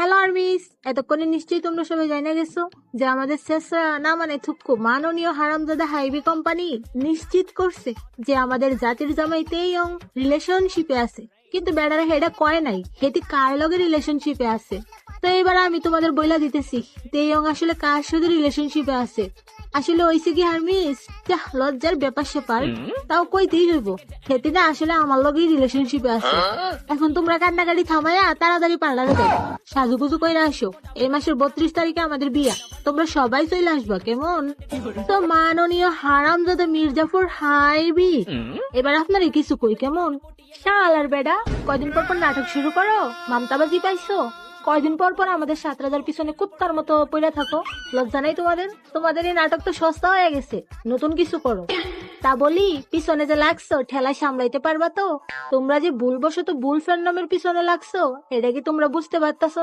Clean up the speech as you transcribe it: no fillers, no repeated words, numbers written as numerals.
Hello আরমিস, এতক্ষণে নিশ্চয়ই তোমরা সবাই জানা গেছো যে আমাদের শেষরা না মানে থুক্কু মাননীয় হারামজাদা হাইবি কোম্পানি নিশ্চিত করছে যে আমাদের জাতির জামাই তেইয়ং রিলেশনশিপে আছে। কিন্তু বেড়ারা হেডা কয় নাই হেতি কার লগে রিলেশনশিপে আছে। তো এবার আমি তোমাদের বইলা দিতেছি তেইয়ং আসলে কার সাথে রিলেশনশিপে আছে। আসলে হইছে কি হারমিস, লজ্জার ব্যাপার স্যাপার তাও কইতেই হইব, হেতি না আসলে আমার লগেই রিলেশনশিপে আছে। এখন তোমরা কান্নাকাটি থামাইয়া তাড়াতাড়ি পার্লারে যাও, সাজুগুজু কইরা আসো। এই মাসের 32 তারিখে আমাদের বিয়া, তোমরা সবাই চলে আসবা কেমন? তো মাননীয় হারামজাদা মির্জাফর হাইবি, এবার আপনারই কিছু কই কেমন? শালার বেডা, কয়দিন পর পর নাটক শুরু করো, মামতাবাজি পাইছো? কয়দিন পর পর আমাদের 7 রাজার পিছনে কুত্তার মতো পইরা থাকো, লজ্জা নাই তোমাদের? তোমাদের এই নাটক তো সস্তা হয়ে গেছে, নতুন কিছু করো। তা বলি, পিছনে যে লাগছো ঠেলা সামলাইতে পারবা তো? তোমরা যে ভুলবশত বুল ফ্যান্ডমের পিছনে লাগছো, এটা কি তোমরা বুঝতে পারতাছো